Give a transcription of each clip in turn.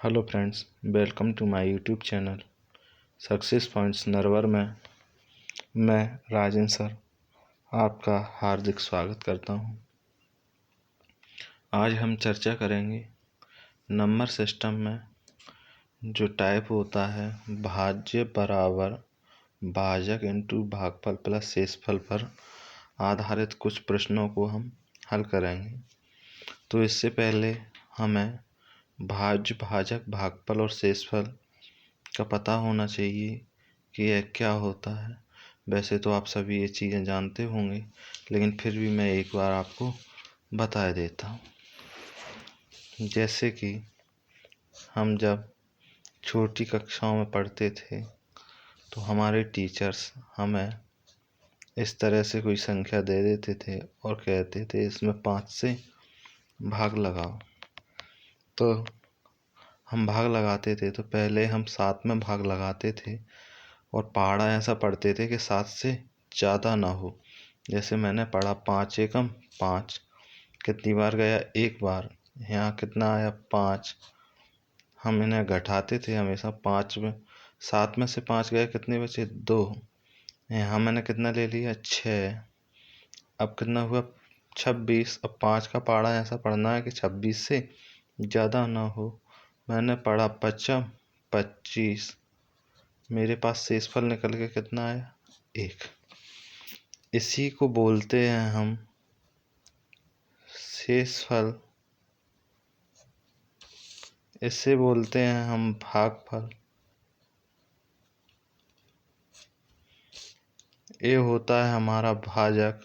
Hello friends, welcome to my YouTube channel success points Narwar में मैं Rajendra sir आपका हार्दिक स्वागत करता हूं। आज हम चर्चा करेंगे नंबर सिस्टम में जो टाइप होता है भाज्य बराबर भाजक इंटू भागफल प्लस शेषफल पर आधारित कुछ प्रश्नों को हम हल करेंगे। तो इससे पहले हमें भाज्य, भाजक, भागफल और शेषफल का पता होना चाहिए कि यह क्या होता है। वैसे तो आप सभी ये चीज़ें जानते होंगे, लेकिन फिर भी मैं एक बार आपको बता देता हूँ। जैसे कि हम जब छोटी कक्षाओं में पढ़ते थे तो हमारे टीचर्स हमें इस तरह से कोई संख्या दे देते थे और कहते थे इसमें 5 से भाग लगाओ। तो हम भाग लगाते थे तो पहले हम 7 में भाग लगाते थे और पहाड़ा ऐसा पढ़ते थे कि 7 से ज़्यादा ना हो। जैसे मैंने पढ़ा 5 एकम 5, कितनी बार गया? एक बार। यहाँ कितना आया? 5। हम इन्हें घटाते थे हमेशा। 5 में 7 में से 5 गए, कितने बचे? 2। यहाँ मैंने कितना ले लिया? 6। अब कितना हुआ? 26। अब 5 का पहाड़ा ऐसा पढ़ना है कि 26 से ज़्यादा ना हो। मैंने पढ़ा 5 25। मेरे पास शेषफल निकल के कितना आया? 1। इसी को बोलते हैं हम शेषफल, इसे बोलते हैं हम भागफल। ये होता है हमारा भाजक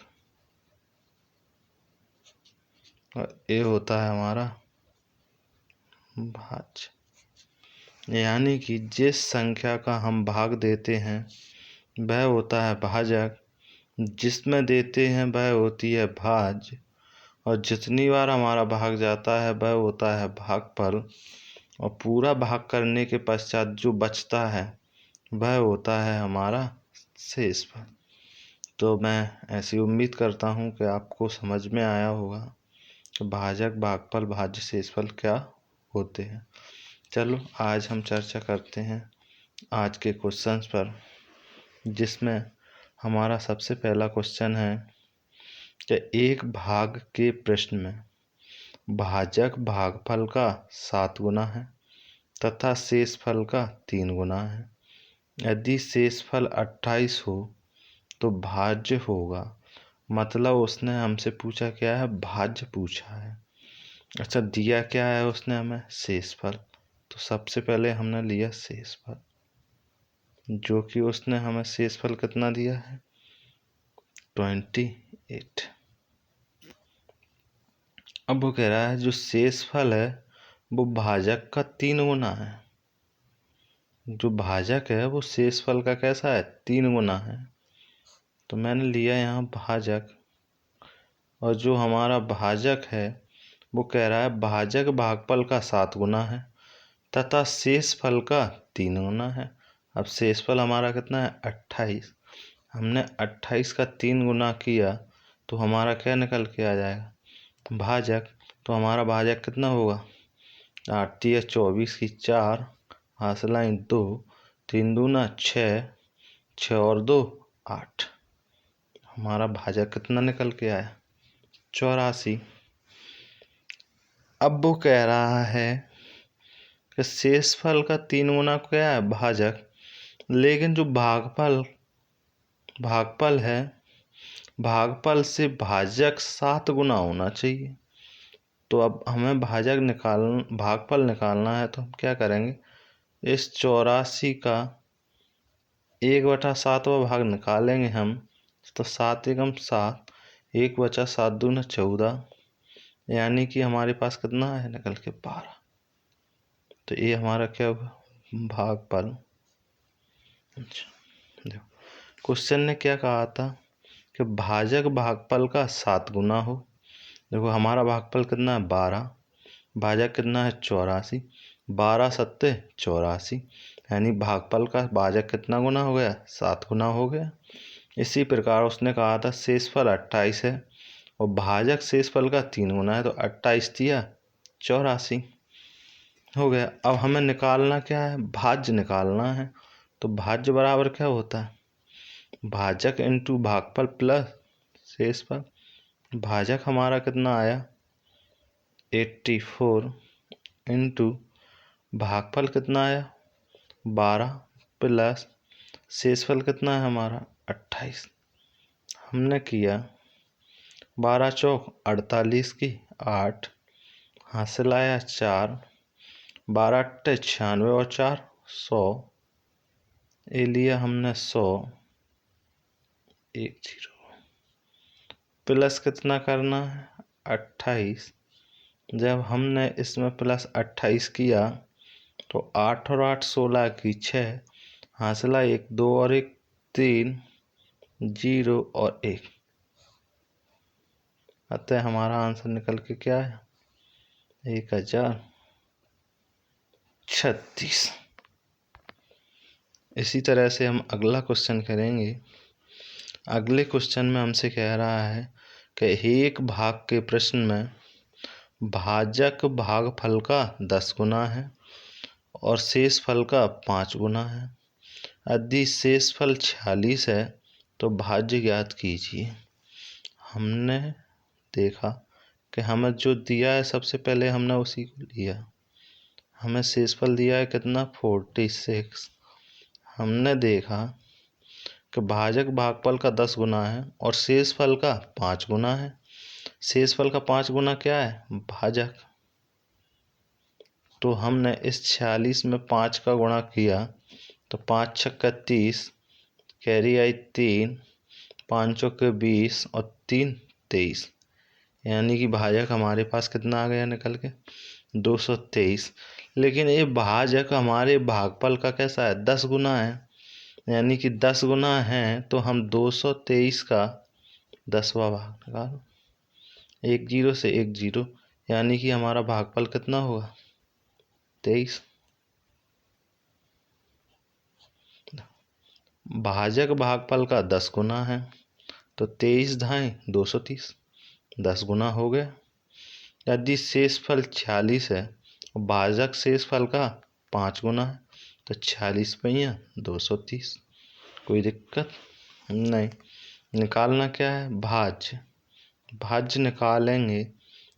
और ये होता है हमारा भाज्य। यानी कि जिस संख्या का हम भाग देते हैं वह होता है भाजक, जिसमें देते हैं वह होती है भाज्य, और जितनी बार हमारा भाग जाता है वह होता है भागफल, और पूरा भाग करने के पश्चात जो बचता है वह होता है हमारा शेषफल। तो मैं ऐसी उम्मीद करता हूँ कि आपको समझ में आया होगा कि भाजक, भागफल, भाज्य, शेषफल क्या होते हैं। चलो आज हम चर्चा करते हैं आज के क्वेश्चंस पर, जिसमें हमारा सबसे पहला क्वेश्चन है कि एक भाग के प्रश्न में भाजक भागफल का 7 गुना है तथा शेषफल का 3 गुना है। यदि शेषफल 28 हो तो भाज्य होगा। मतलब उसने हमसे पूछा क्या है? भाज्य पूछा है। अच्छा, दिया क्या है उसने हमें? शेषफल। तो सबसे पहले हमने लिया शेषफल, जो कि उसने हमें शेषफल कितना दिया है? 28। अब वो कह रहा है जो शेषफल है वो भाजक का 3 गुना है। जो भाजक है वो शेषफल का कैसा है? 3 गुना है। तो मैंने लिया यहाँ भाजक, और जो हमारा भाजक है वो कह रहा है भाजक भागफल का 7 गुना है तथा शेषफल का 3 गुना है। अब शेषफल हमारा कितना है? 28। हमने 28 का 3 गुना किया तो हमारा क्या निकल के आ जाएगा? भाजक। तो हमारा भाजक कितना होगा? 8 या 24 की 4, हासिलाइन 2, 3 दूना 6, 6 और 2 8। हमारा भाजक कितना निकल के आया? 84। अब वो कह रहा है कि शेषफल का 3 गुना क्या है? भाजक। लेकिन जो भागफल है, भागफल से भाजक 7 गुना होना चाहिए। तो अब हमें भागफल निकालना है, तो हम क्या करेंगे? इस 84 का 1/7वां भाग निकालेंगे हम। तो 7 एकम 7, 1 बचा 7 दूना 14, यानी कि हमारे पास कितना है? निकल के 12। तो ये हमारा क्या हुआ? भागफल। अच्छा देखो, क्वेश्चन ने क्या कहा था कि भाजक भागफल का 7 गुना हो। देखो हमारा भागफल कितना है? 12। भाजक कितना है? 84। 12 सत्ते 84, यानी भागफल का भाजक कितना गुना हो गया? 7 गुना हो गया। इसी प्रकार उसने कहा था शेषफल 28 है और भाजक शेषफल का 3 गुना है, तो 28 दिया 84। हो गया। अब हमें निकालना क्या है, भाज्य निकालना है। तो भाज्य बराबर क्या होता है, भाजक इंटू भागफल प्लस शेषफल। भाजक हमारा कितना आया 84 इंटू भागफल कितना आया 12 प्लस शेषफल कितना है हमारा 28। हमने किया 12 चौक 48 की 8, हासिल आया 4, 12 अट्ठे 96 और 4 100। ये लिया हमने 100, 10 प्लस कितना करना है 28। जब हमने इसमें प्लस 28 किया तो 8 और 8 16 की 6, हासिला 1 2 और 1 3, 0 और 1। अतः हमारा आंसर निकल के क्या है 1036। इसी तरह से हम अगला क्वेश्चन करेंगे। अगले क्वेश्चन में हमसे कह रहा है कि एक भाग के प्रश्न में भाजक भागफल का 10 गुना है और शेषफल का 5 गुना है। यदि शेषफल 46 है तो भाज्य ज्ञात कीजिए। हमने देखा कि हमें जो दिया है सबसे पहले हमने उसी को लिया। हमें शेषफल दिया है कितना 46। हमने देखा कि भाजक भागफल का 10 गुना है और शेषफल का 5 गुना है। शेषफल का 5 गुना क्या है भाजक। तो हमने इस 46 में 5 का गुणा किया तो 5 छक्का 30, कैरी आई 3, 5 चौके 20 और 3 23। यानी कि भाजक हमारे पास कितना आ गया निकल के 223। लेकिन ये भाजक हमारे भागफल का कैसा है 10 गुना है, यानी कि 10 गुना है तो हम 223 का 10वां भाग निकालो। 1 0 से 1 0, यानी कि हमारा भागफल कितना होगा 23। भाजक भागफल का 10 गुना है तो 23 धाई 230, 10 गुना हो गया। यदि शेषफल 46 है और भाजक शेषफल का 5 गुना है तो 46 पहिया 230। कोई दिक्कत नहीं। निकालना क्या है भाज्य। भाज्य निकालेंगे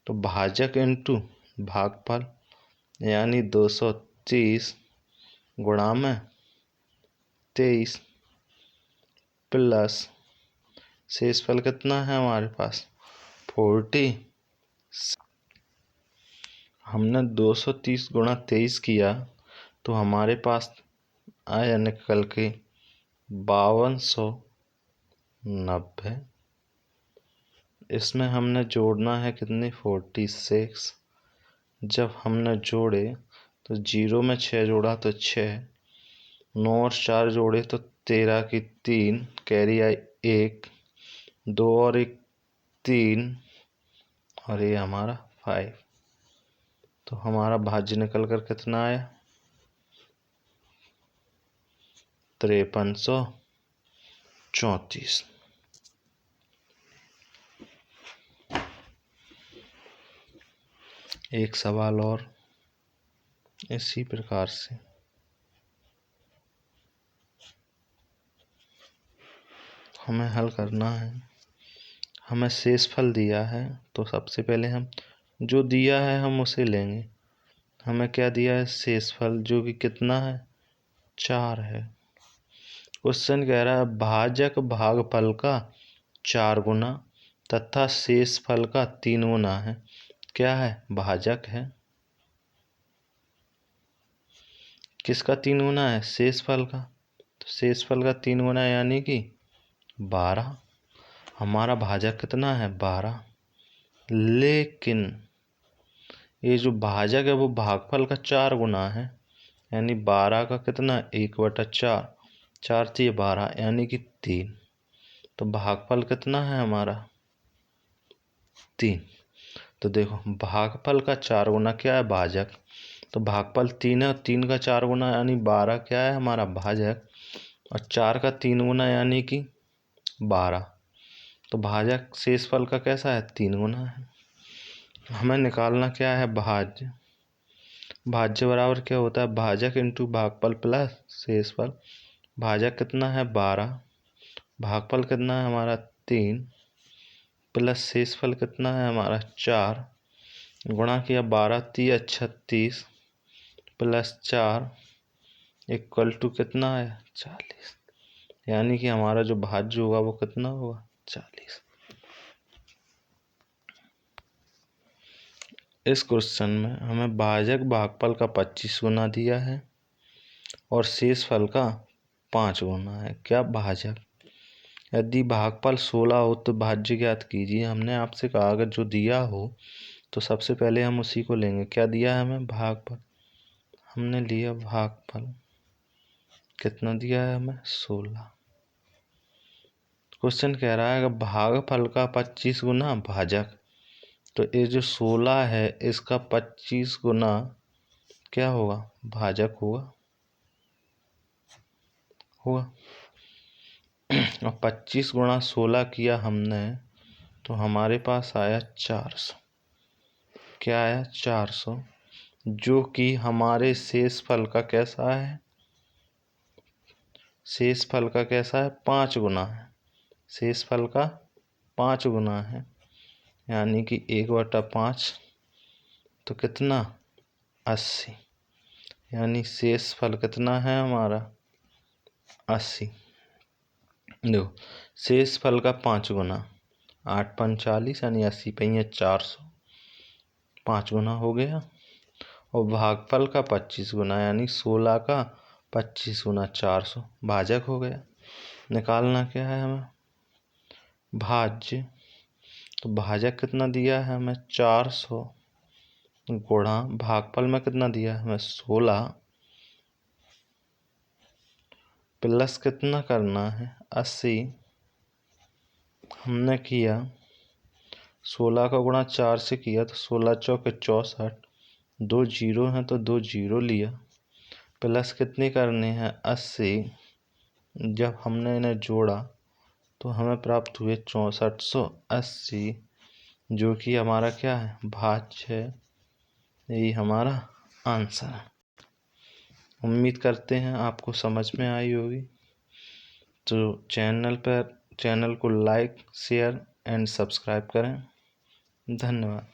तो भाजक इंटू भागफल यानी 230 गुणा में 23 प्लस शेषफल कितना है हमारे पास 40। हमने 230 गुणा 23 किया तो हमारे पास आया निकल के 5290। इसमें हमने जोड़ना है कितनी 46। जब हमने जोड़े तो 0 में 6 जोड़ा तो 6, 9 और 4 जोड़े तो 13 की 3, कैरी आई 1, 2 और 1 3 और ये हमारा 5। तो हमारा भाज्य निकल कर कितना आया 5334। एक सवाल और इसी प्रकार से हमें हल करना है। हमें शेषफल दिया है तो सबसे पहले हम जो दिया है हम उसे लेंगे। हमें क्या दिया है शेषफल जो कि कितना है 4 है। क्वेश्चन कह रहा है भाजक भागफल का 4 गुना तथा शेषफल का 3 गुना है। क्या है भाजक है, किसका 3 गुना है शेषफल का। तो शेषफल का 3 गुना यानी कि 12। हमारा भाजक कितना है 12। लेकिन ये जो भाजक है वो भागफल का 4 गुना है, यानी 12 का कितना 1/4, 4 थी 12 यानी कि 3। तो भागफल कितना है हमारा 3। तो देखो भागफल का 4 गुना क्या है भाजक, तो भागफल 3 है और 3 का 4 गुना यानी 12 क्या है हमारा भाजक, और 4 का 3 गुना यानी कि 12। तो भाजक शेषफल का कैसा है 3 गुना है। हमें निकालना क्या है भाज्य। भाज्य बराबर क्या होता है, भाजक इंटू भागफल प्लस शेषफल। भाजक कितना है 12, भागफल कितना है हमारा 3, प्लस शेषफल कितना है हमारा 4, गुणा किया 12 3 36 प्लस 4 इक्वल टू कितना है 40। यानी कि हमारा जो भाज्य होगा वो कितना होगा 40। इस क्वेश्चन में हमें भाजक भागफल का 25 गुना दिया है और शेषफल का 5 गुना है। क्या भाजक, यदि भागफल 16 हो तो भाज्य ज्ञात कीजिए। हमने आपसे कहा अगर जो दिया हो तो सबसे पहले हम उसी को लेंगे। क्या दिया है हमें, भागफल, हमने लिया भागफल, कितना दिया है हमें 16। क्वेश्चन कह रहा है अगर भागफल का 25 गुना भाजक, तो ये जो 16 है इसका 25 गुना क्या होगा, भाजक होगा। और 25 गुणा 16 किया हमने तो हमारे पास आया 400। क्या आया 400, जो कि हमारे शेषफल का कैसा है, शेषफल का कैसा है 5 गुना है। शेषफल का 5 गुना है, यानी कि 1/5 तो कितना 80। यानी शेषफल कितना है हमारा 80। देखो शेषफल का 5 गुना, 8 5 40 यानी 80 पे 400, 5 गुना हो गया। और भागफल का 25 गुना यानी 16 का 25 गुना 400, भाजक हो गया। निकालना क्या है हमें, भाज्य। तो भाजक कितना दिया है हमें 400 गुणा भागफल में कितना दिया है हमें 16 प्लस कितना करना है 80। हमने किया 16 का गुणा 4 से किया तो 16 चौके 64, 2 जीरो हैं तो 2 जीरो लिया, प्लस कितनी करनी है 80। जब हमने इन्हें जोड़ा तो हमें प्राप्त हुए 6480, जो कि हमारा क्या है भाज्य है। यही हमारा आंसर है। उम्मीद करते हैं आपको समझ में आई होगी। तो चैनल को लाइक शेयर एंड सब्सक्राइब करें। धन्यवाद।